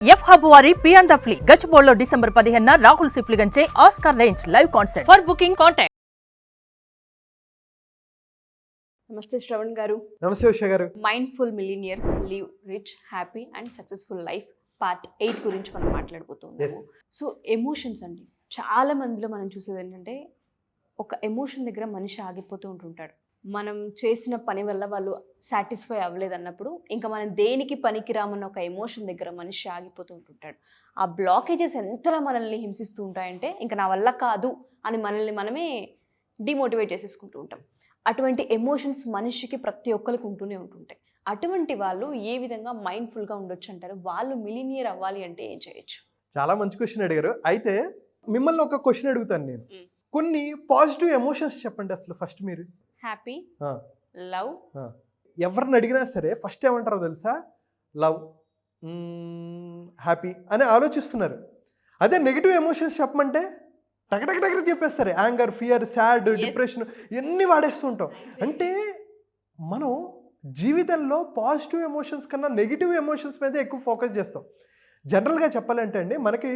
F hub వారి పియాన్ the flea గచ్చిబౌలిలో డిసెంబర్ 15న రాహుల్ సిప్లిగంచే Oscar range live concert. For booking contact. నమస్తే శ్రవణ్ గారు. నమస్తే Usha garu. Mindful millionaire live rich happy and successful life part 8 గురించి మనం మాట్లాడబోతున్నాము. సో ఎమోషన్స్ అండి, చాలా మందిలో మనం చూసేది ఏంటంటే ఒక ఎమోషన్ దగ్గర మనిషి ఆగిపోతూ ఉంటుంటాడు. మనం చేసిన పని వల్ల వాళ్ళు సాటిస్ఫై అవ్వలేదు అన్నప్పుడు ఇంకా మనం దేనికి పనికిరామన్న ఒక ఎమోషన్ దగ్గర మనిషి ఆగిపోతూ ఉంటుంటాడు. ఆ బ్లాకేజెస్ ఎంతలా మనల్ని హింసిస్తూ ఉంటాయంటే ఇంకా నా వల్ల కాదు అని మనల్ని మనమే డిమోటివేట్ చేసేసుకుంటూ ఉంటాం. అటువంటి ఎమోషన్స్ మనిషికి ప్రతి ఒక్కరికి ఉంటూనే ఉంటుంటాయి. అటువంటి వాళ్ళు ఏ విధంగా మైండ్ఫుల్గా ఉండొచ్చు అంటారు? వాళ్ళు మిలీనియర్ అవ్వాలి అంటే ఏం చేయొచ్చు? చాలా మంచి క్వశ్చన్ అడిగారు. అయితే మిమ్మల్ని ఒక క్వశ్చన్ అడుగుతాను నేను. కొన్ని పాజిటివ్ ఎమోషన్స్ చెప్పండి అసలు. ఫస్ట్ మీరు హ్యాపీ, లవ్. ఎవరిని అడిగినా సరే ఫస్ట్ ఏమంటారో తెలుసా? లవ్, హ్యాపీ అని ఆలోచిస్తున్నారు. అదే నెగిటివ్ ఎమోషన్స్ చెప్పమంటే టకటక చెప్పేస్తారు. యాంగర్, ఫియర్, సాడ్, డిప్రెషన్ ఇవన్నీ వాడేస్తూ ఉంటాం. అంటే మనం జీవితంలో పాజిటివ్ ఎమోషన్స్ కన్నా నెగిటివ్ ఎమోషన్స్ మీద ఎక్కువ ఫోకస్ చేస్తాం. జనరల్గా చెప్పాలంటే అండి, మనకి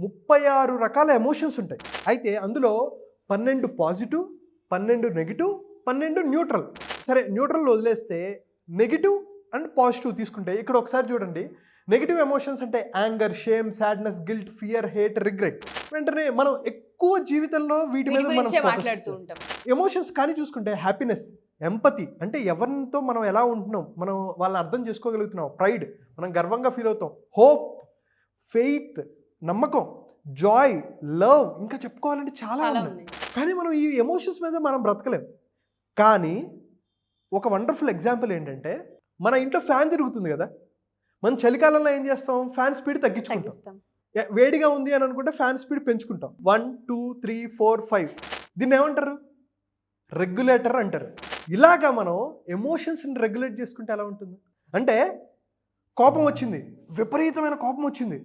36 రకాల ఎమోషన్స్ ఉంటాయి. అయితే అందులో 12 పాజిటివ్, 12 నెగిటివ్, 12 న్యూట్రల్. సరే, న్యూట్రల్ వదిలేస్తే నెగిటివ్ అండ్ పాజిటివ్ తీసుకుంటే ఇక్కడ ఒకసారి చూడండి. నెగిటివ్ ఎమోషన్స్ అంటే anger, shame, sadness, guilt, fear, hate, regret. వెంటనే మనం ఎక్కువ జీవితంలో వీటి మీద మనం మాట్లాడుతూ ఉంటాం. ఎమోషన్స్ కానీ చూసుకుంటే హ్యాపీనెస్, ఎంపతి అంటే ఎవరితో మనం ఎలా ఉంటున్నాం, మనం వాళ్ళని అర్థం చేసుకోగలుగుతున్నాం. ప్రైడ్, మనం గర్వంగా ఫీల్ అవుతాం. హోప్, ఫెయిత్, నమ్మకం, జాయ్, లవ్, ఇంకా చెప్పుకోవాలంటే చాలా ఉన్నాయి. కానీ మనం ఈ ఎమోషన్స్ మీద మనం బ్రతకలేం. కానీ ఒక వండర్ఫుల్ ఎగ్జాంపుల్ ఏంటంటే, మన ఇంట్లో ఫ్యాన్ తిరుగుతుంది కదా, మనం చలికాలంలో ఏం చేస్తాం? ఫ్యాన్ స్పీడ్ తగ్గించుకుంటాం. వేడిగా ఉంది అని అనుకుంటే ఫ్యాన్ స్పీడ్ పెంచుకుంటాం. 1 2 3 4 5. దీన్ని ఏమంటారు? రెగ్యులేటర్ అంటారు. ఇలాగా మనం ఎమోషన్స్ని రెగ్యులేట్ చేసుకుంటే ఎలా ఉంటుంది అంటే, కోపం వచ్చింది, విపరీతమైన కోపం వచ్చింది,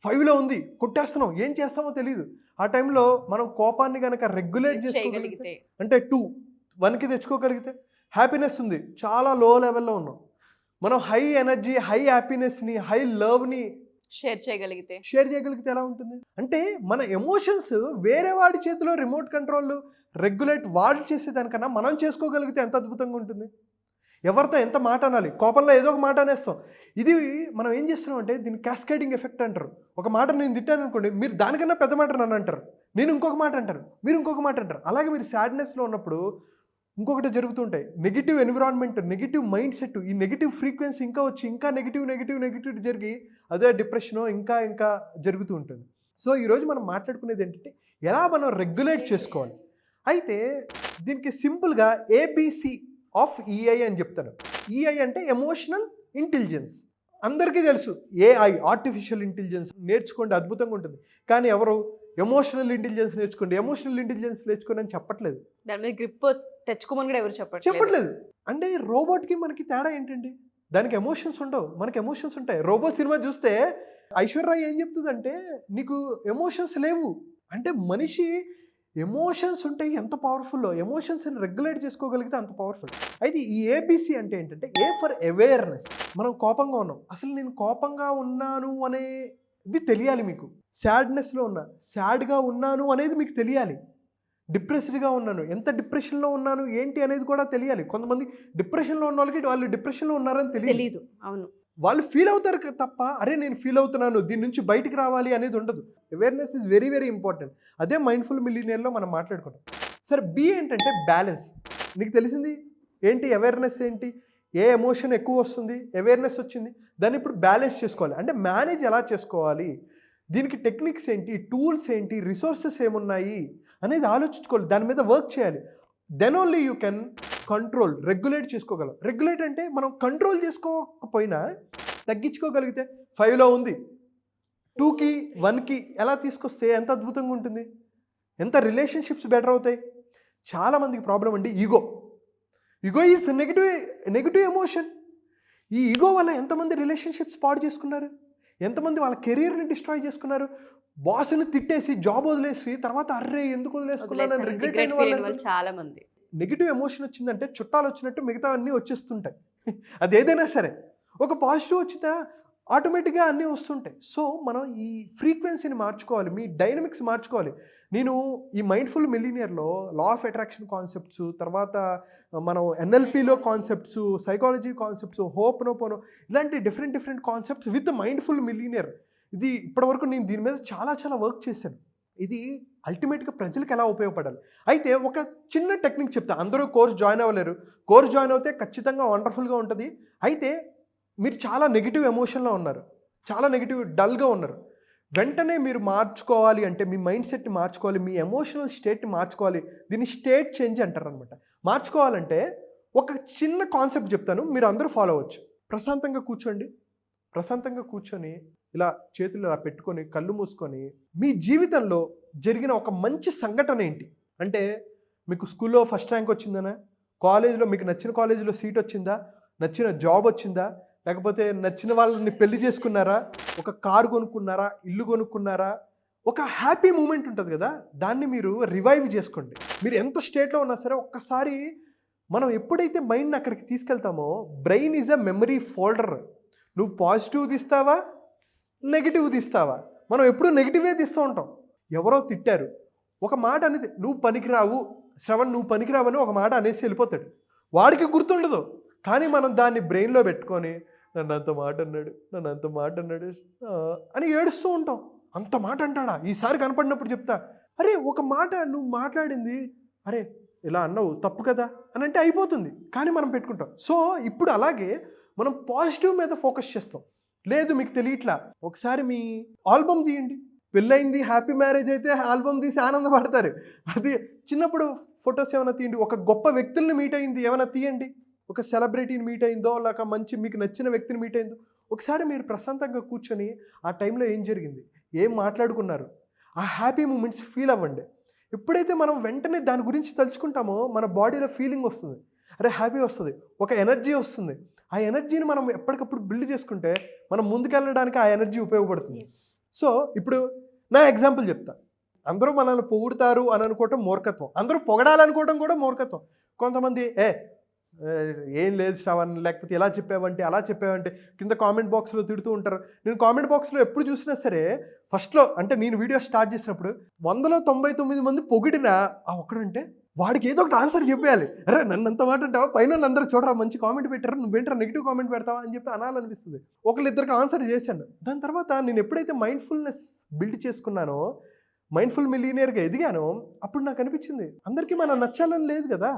5లో ఉంది, కొట్టేస్తున్నాం, ఏం చేస్తామో తెలియదు. ఆ టైంలో మనం కోపాన్ని కనుక రెగ్యులేట్ చేసుకోగలిగితే, అంటే 2 1కి తెచ్చుకోగలిగితే, హ్యాపీనెస్ ఉంది, చాలా లో లెవెల్లో ఉన్నాం, మనం హై ఎనర్జీ, హై హ్యాపీనెస్ని, హై లవ్ని షేర్ చేయగలిగితే ఎలా ఉంటుంది అంటే, మన ఎమోషన్స్ వేరే వాడి చేతిలో రిమోట్ కంట్రోల్ రెగ్యులేట్ వాడు చేసేదానికన్నా మనం చేసుకోగలిగితే ఎంత అద్భుతంగా ఉంటుంది. ఎవరితో ఎంత మాట అనాలి, కోపంలో ఏదో ఒక మాట అనేస్తాం. ఇది మనం ఏం చేస్తున్నాం అంటే, దీన్ని క్యాస్కేడింగ్ ఎఫెక్ట్ అంటారు. ఒక మాట నేను తిట్టాను అనుకోండి, మీరు దానికన్నా పెద్ద మాట నన్ను అంటారు, నేను ఇంకొక మాట అంటారు, మీరు ఇంకొక మాట అంటారు. అలాగే మీరు సాడ్నెస్లో ఉన్నప్పుడు ఇంకొకటి జరుగుతుంటాయి. Negative environment, negative mind set, ఈ నెగిటివ్ ఫ్రీక్వెన్సీ ఇంకా వచ్చి ఇంకా నెగిటివ్ జరిగి అదే డిప్రెషను ఇంకా జరుగుతూ ఉంటుంది. సో ఈరోజు మనం మాట్లాడుకునేది ఏంటంటే, ఎలా మనం రెగ్యులేట్ చేసుకోవాలి. అయితే దీనికి సింపుల్గా ABC ఆఫ్ EI అని చెప్తాను. EI అంటే ఎమోషనల్ ఇంటెలిజెన్స్. అందరికీ తెలుసు, AI ఆర్టిఫిషియల్ ఇంటెలిజెన్స్ నేర్చుకోండి, అద్భుతంగా ఉంటుంది. కానీ ఎవరు ఎమోషనల్ ఇంటెలిజెన్స్ నేర్చుకోండి అని చెప్పట్లేదు. దాని మీద గ్రిప్ తెచ్చుకోమని కూడా ఎవరు చెప్పట్లేదు. అంటే రోబోట్కి మనకి తేడా ఏంటండి? దానికి ఎమోషన్స్ ఉండవు, మనకి ఎమోషన్స్ ఉంటాయి. రోబో సినిమా చూస్తే ఐశ్వర్య ఏం చెప్తుందంటే, నీకు ఎమోషన్స్ లేవు అంటే, మనిషి ఎమోషన్స్ ఉంటే ఎంత పవర్ఫుల్లో, ఎమోషన్స్ని రెగ్యులేట్ చేసుకోగలిగితే అంత పవర్ఫుల్. అయితే ఈ ABC అంటే ఏంటంటే, A ఫర్ అవేర్నెస్. మనం కోపంగా ఉన్నాం, అసలు నేను కోపంగా ఉన్నాను అనేది తెలియాలి మీకు. సాడ్నెస్లో ఉన్నా, సాడ్గా ఉన్నాను అనేది మీకు తెలియాలి. డిప్రెస్డ్గా ఉన్నాను, ఎంత డిప్రెషన్లో ఉన్నాను ఏంటి అనేది కూడా తెలియాలి. కొంతమంది డిప్రెషన్లో ఉన్న వాళ్ళకి వాళ్ళు డిప్రెషన్లో ఉన్నారని తెలియదు. అవును, వాళ్ళు ఫీల్ అవుతారు తప్ప, అరే నేను ఫీల్ అవుతున్నాను, దీని నుంచి బయటికి రావాలి అనేది ఉండదు. Awareness is very very important. అదే మైండ్ఫుల్ మిలీనియర్లో మనం మాట్లాడుకుంటాం. సరే, B ఏంటంటే బ్యాలెన్స్. నీకు తెలిసింది ఏంటి? అవేర్నెస్ ఏంటి? ఏ ఎమోషన్ ఎక్కువ వస్తుంది, అవేర్నెస్ వచ్చింది, దాన్ని ఇప్పుడు బ్యాలెన్స్ చేసుకోవాలి. అంటే మేనేజ్ ఎలా చేసుకోవాలి, దీనికి టెక్నిక్స్ ఏంటి, టూల్స్ ఏంటి, రిసోర్సెస్ ఏమున్నాయి అనేది ఆలోచించుకోవాలి. దాని మీద వర్క్ చేయాలి. Then only you can control, regulate చేసుకోగలం. రెగ్యులేట్ అంటే మనం కంట్రోల్ చేసుకోకపోయినా తగ్గించుకోగలిగితే, 5లో ఉంది 2కి 1కి ఎలా తీసుకొస్తే ఎంత అద్భుతంగా ఉంటుంది, ఎంత రిలేషన్షిప్స్ బెటర్ అవుతాయి. చాలామందికి ప్రాబ్లం అండి ఈగో ఈజ్ నెగిటివ్ ఎమోషన్. ఈ ఈగో వల్ల ఎంతమంది రిలేషన్షిప్స్ పాడు చేసుకున్నారు, ఎంతమంది వాళ్ళ కెరీర్ని డిస్ట్రాయ్ చేసుకున్నారు. బాస్ని తిట్టేసి జాబ్ వదిలేసి తర్వాత అర్రే ఎందుకు వదిలేసుకున్నాను రిగ్రెట్ అయిన వాళ్ళు చాలా మంది. నెగిటివ్ ఎమోషన్ వచ్చిందంటే చుట్టాలు వచ్చినట్టు మిగతా అన్నీ వచ్చేస్తుంటాయి. అది ఏదైనా సరే. ఒక పాజిటివ్ వచ్చిందా, ఆటోమేటిక్గా అన్నీ వస్తుంటాయి. సో మనం ఈ ఫ్రీక్వెన్సీని మార్చుకోవాలి, మీ డైనమిక్స్ మార్చుకోవాలి. నేను ఈ మైండ్ఫుల్ మిలీనియర్లో లా ఆఫ్ అట్రాక్షన్ కాన్సెప్ట్స్, తర్వాత మనం ఎన్ఎల్పిలో కాన్సెప్ట్స్, సైకాలజీ కాన్సెప్ట్స్, హోప్నోపోనో, ఇలాంటి different concepts with mindful millionaire. ఇది ఇప్పటివరకు నేను దీని మీద చాలా వర్క్ చేశాను. ఇది అల్టిమేట్గా ప్రజలకు ఎలా ఉపయోగపడాలి. అయితే ఒక చిన్న టెక్నిక్ చెప్తా. అందరూ కోర్స్ జాయిన్ అవ్వలేరు. కోర్స్ జాయిన్ అవుతే ఖచ్చితంగా వండర్ఫుల్గా ఉంటుంది. అయితే మీరు చాలా నెగిటివ్ ఎమోషన్లో ఉన్నారు, చాలా నెగిటివ్ డల్గా ఉన్నారు. వెంటనే మీరు మార్చుకోవాలి అంటే మీ మైండ్ సెట్ని మార్చుకోవాలి, మీ ఎమోషనల్ స్టేట్ని మార్చుకోవాలి. దీన్ని స్టేట్ చేంజ్ అంటారు అనమాట. మార్చుకోవాలంటే ఒక చిన్న కాన్సెప్ట్ చెప్తాను, మీరు అందరూ ఫాలో అవ్వచ్చు. ప్రశాంతంగా కూర్చోండి. ప్రశాంతంగా కూర్చొని ఇలా చేతులు ఇలా పెట్టుకొని కళ్ళు మూసుకొని మీ జీవితంలో జరిగిన ఒక మంచి సంఘటన ఏంటి అంటే, మీకు స్కూల్లో ఫస్ట్ ర్యాంక్ వచ్చిందనా, కాలేజీలో మీకు నచ్చిన కాలేజీలో సీట్ వచ్చిందా, నచ్చిన జాబ్ వచ్చిందా, లేకపోతే నచ్చిన వాళ్ళని పెళ్లి చేసుకున్నారా, ఒక కారు కొనుక్కున్నారా, ఇల్లు కొనుక్కున్నారా, ఒక హ్యాపీ మూమెంట్ ఉంటుంది కదా, దాన్ని మీరు రివైవ్ చేసుకోండి. మీరు ఎంత స్టేట్లో ఉన్నా సరే ఒక్కసారి మనం ఎప్పుడైతే మైండ్ని అక్కడికి తీసుకెళ్తామో, brain is a memory folder. నువ్వు పాజిటివ్ తీస్తావా, నెగిటివ్ తీస్తావా? మనం ఎప్పుడూ నెగిటివే తీస్తూ ఉంటాం. ఎవరో తిట్టారు, ఒక మాట అనేది, నువ్వు పనికిరావు శ్రవణ్, నువ్వు పనికిరావు అని ఒక మాట అనేసి వెళ్ళిపోతాడు. వాడికి గుర్తుండదు, కానీ మనం దాన్ని బ్రెయిన్లో పెట్టుకొని నన్ను అంత మాట అన్నాడు అని ఏడుస్తూ ఉంటాం. అంత మాట అంటాడా, ఈసారి కనపడినప్పుడు చెప్తా, అరే ఒక మాట నువ్వు మాట్లాడింది, అరే ఇలా అన్నావు తప్పు కదా అని అంటే అయిపోతుంది, కానీ మనం పెట్టుకుంటాం. సో ఇప్పుడు అలాగే మనం పాజిటివ్ మీద ఫోకస్ చేస్తాం. లేదు మీకు తెలియట్లా, ఒకసారి మీ ఆల్బమ్ తీయండి. పెళ్ళయింది, హ్యాపీ మ్యారేజ్ అయితే ఆల్బమ్ తీసి ఆనందపడతారు. అది చిన్నప్పుడు ఫొటోస్ ఏమైనా తీయండి. ఒక గొప్ప వ్యక్తుల్ని మీట్ అయింది ఏమైనా తీయండి. ఒక సెలబ్రిటీని మీట్ అయిందో, లేక మంచి మీకు నచ్చిన వ్యక్తిని మీట్ అయిందో, ఒకసారి మీరు ప్రశాంతంగా కూర్చొని ఆ టైంలో ఏం జరిగింది, ఏం మాట్లాడుకున్నారు, ఆ హ్యాపీ మూమెంట్స్ ఫీల్ అవ్వండి. ఎప్పుడైతే మనం వెంటనే దాని గురించి తలుచుకుంటామో మన బాడీలో ఫీలింగ్ వస్తుంది, అరే హ్యాపీ వస్తుంది, ఒక ఎనర్జీ వస్తుంది. ఆ ఎనర్జీని మనం ఎప్పటికప్పుడు బిల్డ్ చేసుకుంటే మనం ముందుకెళ్ళడానికి ఆ ఎనర్జీ ఉపయోగపడుతుంది. సో ఇప్పుడు నా ఎగ్జాంపుల్ చెప్తా. అందరూ మనల్ని పొగుడుతారు అని అనుకోవటం మూర్ఖత్వం, అందరూ పొగడాలనుకోవడం కూడా మూర్ఖత్వం. కొంతమంది ఏం లేదు శ్రవణ్, లేకపోతే ఇలా చెప్పావంటే అలా చెప్పావంటే కింద కామెంట్ బాక్స్లో తిడుతూ ఉంటారు. నేను కామెంట్ బాక్స్లో ఎప్పుడు చూసినా సరే ఫస్ట్లో, అంటే నేను వీడియో స్టార్ట్ చేసినప్పుడు 100లో 99 మంది పొగిడినా ఆ ఒక్కడంటే వాడికి ఏదో ఒకటి ఆన్సర్ చెప్పేయాలి. అరే నన్ను అంత మాట అంటావా, పైన అందరూ చూడరా మంచి కామెంట్ పెట్టారు, నువ్వేంటారా నెగిటివ్ కామెంట్ పెడతావా అని చెప్పి అనాలనిపిస్తుంది. ఒకళ్ళిద్దరికి ఆన్సర్ చేశాను. దాని తర్వాత నేను ఎప్పుడైతే మైండ్ఫుల్నెస్ బిల్డ్ చేసుకున్నానో, మైండ్ఫుల్ మిలీనియర్గా ఎదిగానో, అప్పుడు నాకు అనిపించింది అందరికీ మనం నచ్చాలని లేదు కదా.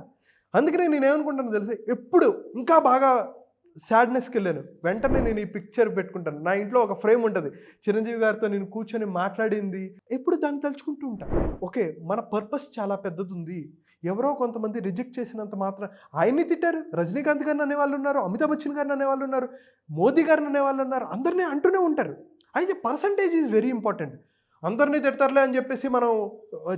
అందుకనే నేను ఏమనుకుంటాను తెలిసి, ఎప్పుడు ఇంకా బాగా సాడ్నెస్కి వెళ్ళాను, వెంటనే నేను ఈ పిక్చర్ పెట్టుకుంటాను. నా ఇంట్లో ఒక ఫ్రేమ్ ఉంటుంది, చిరంజీవి గారితో నేను కూర్చొని మాట్లాడింది, ఎప్పుడు దాన్ని తలుచుకుంటూ ఉంటాను. ఓకే, మన పర్పస్ చాలా పెద్దది ఉంది. ఎవరో కొంతమంది రిజెక్ట్ చేసినంత మాత్రం ఆయన్ని తిట్టారు, రజనీకాంత్ గారిని అనేవాళ్ళు ఉన్నారు, అమితాబ్ బచ్చన్ గారిని అనేవాళ్ళు ఉన్నారు, మోదీ గారిని అనేవాళ్ళు ఉన్నారు, అందరినీ అంటూనే ఉంటారు. అయితే పర్సంటేజ్ ఈజ్ వెరీ ఇంపార్టెంట్. అందరినీ తిడతారులే అని చెప్పేసి మనం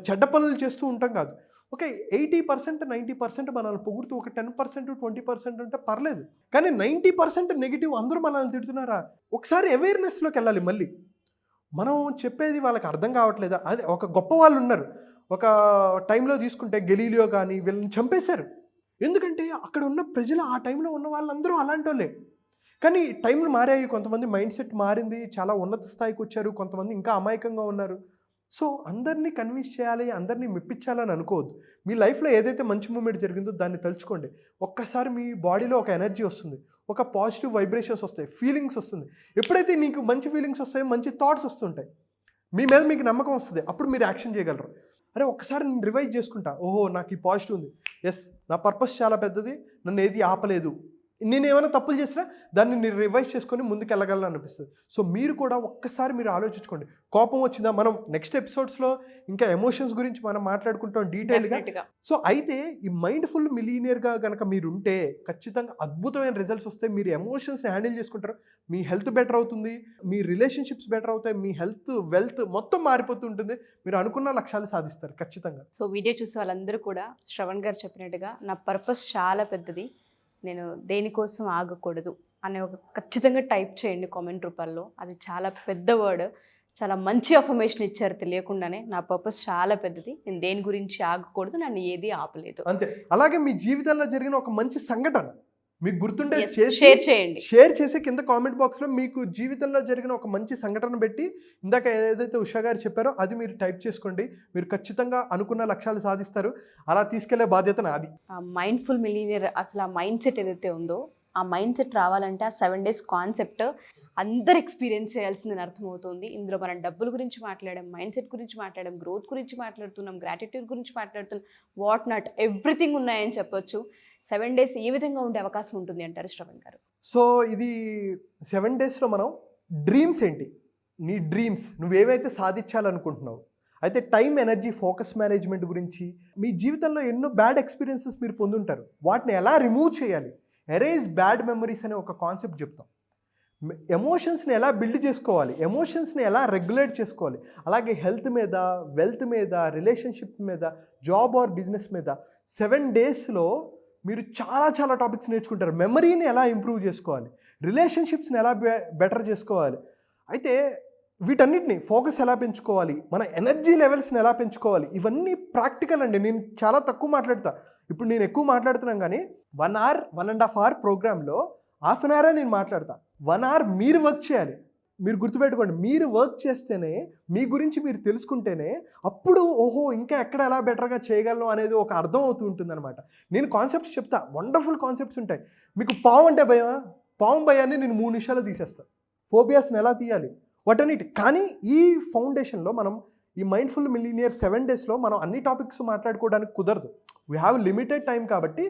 చెడ్డ పనులు చేస్తూ ఉంటాం కాదు. ఓకే, 80% 90% మనల్ని పొగుడుతూ ఒక 10% 20% ఉంటే పర్లేదు, కానీ 90% నెగిటివ్ అందరూ మనల్ని తిడుతున్నారా, ఒకసారి అవేర్నెస్లోకి వెళ్ళాలి. మళ్ళీ మనం చెప్పేది వాళ్ళకి అర్థం కావట్లేదా. అదే ఒక గొప్ప వాళ్ళు ఉన్నారు, ఒక టైంలో తీసుకుంటే గెలీలియో కానీ వీళ్ళని చంపేశారు. ఎందుకంటే అక్కడ ఉన్న ప్రజలు, ఆ టైంలో ఉన్న వాళ్ళందరూ అలాంటి వాళ్ళే. కానీ టైంలు మారాయి, కొంతమంది మైండ్ సెట్ మారింది, చాలా ఉన్నత స్థాయికి వచ్చారు, కొంతమంది ఇంకా అమాయకంగా ఉన్నారు. సో అందరినీ కన్విన్స్ చేయాలి, అందరినీ మెప్పించాలని అనుకోవద్దు. మీ లైఫ్లో ఏదైతే మంచి మూమెంట్ జరిగిందో దాన్ని తలుచుకోండి. ఒక్కసారి మీ బాడీలో ఒక ఎనర్జీ వస్తుంది, ఒక పాజిటివ్ వైబ్రేషన్స్ వస్తాయి, ఫీలింగ్స్ వస్తుంది. ఎప్పుడైతే నీకు మంచి ఫీలింగ్స్ వస్తాయో మంచి థాట్స్ వస్తుంటాయి, మీ మీద మీకు నమ్మకం వస్తుంది, అప్పుడు మీరు యాక్షన్ చేయగలరు. అరే ఒక్కసారి నేను రివైజ్ చేసుకుంటా, ఓహో నాకు ఈ పాజిటివ్ ఉంది, ఎస్ నా పర్పస్ చాలా పెద్దది, నన్ను ఏది ఆపలేదు, నేను ఏమైనా తప్పులు చేసినా దాన్ని నేను రివైజ్ చేసుకొని ముందుకు వెళ్ళగలను అనిపిస్తుంది. సో మీరు కూడా ఒక్కసారి మీరు ఆలోచించుకోండి. కోపం వచ్చిందా, మనం నెక్స్ట్ ఎపిసోడ్స్లో ఇంకా ఎమోషన్స్ గురించి మనం మాట్లాడుకుంటాం డీటెయిల్గా. సో అయితే ఈ మైండ్ఫుల్ మిలీనియర్గా కనుక మీరు ఉంటే ఖచ్చితంగా అద్భుతమైన రిజల్ట్స్ వస్తాయి. మీరు ఎమోషన్స్ని హ్యాండిల్ చేసుకుంటారు, మీ హెల్త్ బెటర్ అవుతుంది, మీ రిలేషన్షిప్స్ బెటర్ అవుతాయి, మీ హెల్త్ వెల్త్ మొత్తం మారిపోతుంటుంది, మీరు అనుకున్న లక్ష్యాలు సాధిస్తారు ఖచ్చితంగా. సో వీడియో చూసే వాళ్ళందరూ కూడా శ్రవణ్ గారు చెప్పినట్టుగా నా పర్పస్ చాలా పెద్దది, నేను దేనికోసం ఆగకూడదు అనే ఒక ఖచ్చితంగా టైప్ చేయండి కామెంట్ రూపంలో. అది చాలా పెద్ద వర్డ్, చాలా మంచి అఫర్మేషన్ ఇచ్చారు తెలియకుండానే. నా పర్పస్ చాలా పెద్దది, నేను దేని గురించి ఆగకూడదు, నన్ను ఏది ఆపలేదు. అంతే. అలాగే మీ జీవితంలో జరిగిన ఒక మంచి సంఘటన, మీకు గుర్తుండే Yes, చేసి షేర్ చేయండి. షేర్ చేసి కింద కామెంట్ బాక్స్లో మీకు జీవితంలో జరిగిన ఒక మంచి సంఘటన పెట్టి ఇందాక ఏదైతే ఉషా గారు చెప్పారో అది మీరు టైప్ చేసుకోండి. మీరు ఖచ్చితంగా అనుకున్న లక్ష్యాలు సాధిస్తారు. అలా తీసుకెళ్లే బాధ్యత నాది. ఆ మైండ్ఫుల్ మిలీనియర్ అసలు ఆ మైండ్ సెట్ ఏదైతే ఉందో ఆ మైండ్ సెట్ రావాలంటే ఆ 7 days కాన్సెప్ట్ అందరు ఎక్స్పీరియన్స్ చేయాల్సిందని అర్థమవుతుంది. ఇందులో మనం డబ్బుల గురించి మాట్లాడాం, మైండ్ సెట్ గురించి మాట్లాడాం, గ్రోత్ గురించి మాట్లాడుతున్నాం, గ్రాటిట్యూడ్ గురించి మాట్లాడుతున్నాం, వాట్ నాట్ ఎవ్రీథింగ్ ఉన్నాయని చెప్పొచ్చు. 7 days ఏ విధంగా ఉండే అవకాశం ఉంటుంది అంటారు శ్రవణ్ గారు? సో ఇది 7 daysలో మనం డ్రీమ్స్ ఏంటి, నీ డ్రీమ్స్ నువ్వేవైతే సాధించాలనుకుంటున్నావు, అయితే టైం, ఎనర్జీ, ఫోకస్ మేనేజ్మెంట్ గురించి, మీ జీవితంలో ఎన్నో బ్యాడ్ ఎక్స్పీరియన్సెస్ మీరు పొందుంటారు, వాటిని ఎలా రిమూవ్ చేయాలి, ఎరేజ్ బ్యాడ్ మెమరీస్ అనే ఒక కాన్సెప్ట్ చెప్తాం. ఎమోషన్స్ని ఎలా బిల్డ్ చేసుకోవాలి, ఎమోషన్స్ని ఎలా రెగ్యులేట్ చేసుకోవాలి, అలాగే హెల్త్ మీద, వెల్త్ మీద, రిలేషన్షిప్ మీద, జాబ్ ఆర్ బిజినెస్ మీద 7 daysలో మీరు చాలా చాలా టాపిక్స్ నేర్చుకుంటారు. మెమరీని ఎలా ఇంప్రూవ్ చేసుకోవాలి, రిలేషన్షిప్స్ని ఎలా బెటర్ చేసుకోవాలి, అయితే వీటన్నిటిని ఫోకస్ ఎలా పెంచుకోవాలి, మన ఎనర్జీ లెవెల్స్ని ఎలా పెంచుకోవాలి, ఇవన్నీ ప్రాక్టికల్ అండి. నేను చాలా తక్కువ మాట్లాడతా, ఇప్పుడు నేను ఎక్కువ మాట్లాడుతున్నాను కానీ 1 hour 1.5 hour ప్రోగ్రాంలో హాఫ్ అన్ అవరే నేను మాట్లాడతా. 1 hour మీరు వర్క్ చేయాలి. మీరు గుర్తుపెట్టుకోండి, మీరు వర్క్ చేస్తేనే, మీ గురించి మీరు తెలుసుకుంటేనే అప్పుడు ఓహో ఇంకా ఎక్కడ ఎలా బెటర్గా చేయగలను అనేది ఒక అర్థం అవుతూ ఉంటుంది అనమాట. నేను కాన్సెప్ట్స్ చెప్తా, వండర్ఫుల్ కాన్సెప్ట్స్ ఉంటాయి. మీకు పాము అంటే భయమా, పాము భయాన్ని నేను 3 నిమిషాలు తీసేస్తాను. ఫోబియాస్ని ఎలా తీయాలి వాటన్నిటి. కానీ ఈ ఫౌండేషన్లో మనం ఈ మైండ్ఫుల్ మిలీనియర్ 7 daysలో మనం అన్ని టాపిక్స్ మాట్లాడుకోవడానికి కుదరదు. వీ హ్యావ్ లిమిటెడ్ టైం కాబట్టి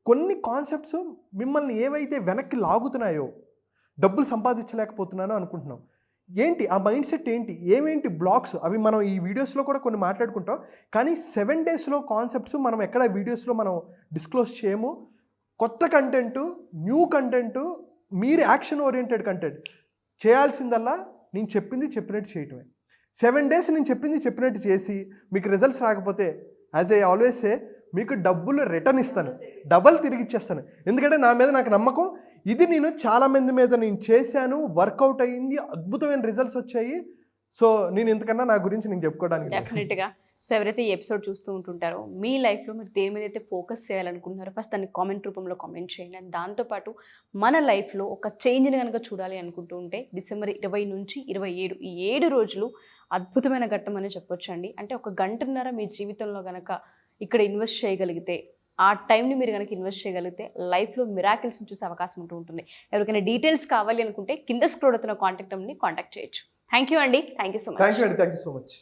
కొన్ని కాన్సెప్ట్స్ మిమ్మల్ని ఏవైతే వెనక్కి లాగుతున్నాయో, డబ్బులు సంపాదించలేకపోతున్నానో అనుకుంటున్నాం, ఏంటి ఆ మైండ్ సెట్ ఏంటి, ఏమేంటి బ్లాక్స్, అవి మనం ఈ వీడియోస్లో కూడా కొన్ని మాట్లాడుకుంటాం. కానీ 7 daysలో కాన్సెప్ట్స్ మనం ఎక్కడ వీడియోస్లో మనం డిస్క్లోజ్ చేయము. కొత్త కంటెంటు, న్యూ కంటెంటు, మీరు యాక్షన్ ఓరియంటెడ్ కంటెంట్. చేయాల్సిందల్లా నేను చెప్పింది చెప్పినట్టు చేయటమే. 7 days నేను చెప్పింది చెప్పినట్టు చేసి మీకు రిజల్ట్స్ రాకపోతే, యాజ్ ఐ ఆల్వేస్ సే, మీకు డబ్బులు రిటర్న్ ఇస్తాను, డబల్ తిరిగి ఇచ్చేస్తాను. ఎందుకంటే నా మీద నాకు నమ్మకం. ఇది నేను చాలామంది మీద నేను చేశాను, వర్కౌట్ అయ్యింది, అద్భుతమైన రిజల్ట్స్ వచ్చాయి. సో నేను ఇంతకన్నా నా గురించి నేను చెప్పుకోవడానికి డెఫినెట్గా. సో ఎవరైతే ఈ ఎపిసోడ్ చూస్తూ ఉంటుంటారో మీ లైఫ్లో మీరు దేని మీద అయితే ఫోకస్ చేయాలనుకుంటున్నారో ఫస్ట్ దాన్ని కామెంట్ రూపంలో కామెంట్ చేయండి. అండ్ దాంతోపాటు మన లైఫ్లో ఒక చేంజ్ని కనుక చూడాలి అనుకుంటూ ఉంటే December 20 నుంచి 27 ఈ 7 రోజులు అద్భుతమైన ఘట్టం అని చెప్పొచ్చండి. అంటే 1 గంటన్నర మీ జీవితంలో కనుక ఇక్కడ ఇన్వెస్ట్ చేయగలిగితే, ఆ టైంని మీరు కనుక ఇన్వెస్ట్ చేయగలిగితే లైఫ్లో మిరాకిల్స్ని చూసే అవకాశం ఉంటుంది. ఎవరికైనా డీటెయిల్స్ కావాలి అనుకుంటే కింద స్క్రోల్ అవుతున్న కాంటాక్ట్ నెంబర్ని కాంటాక్ట్ చేయొచ్చు. థ్యాంక్ యూ అండి. Thank you so much. Thank you so much.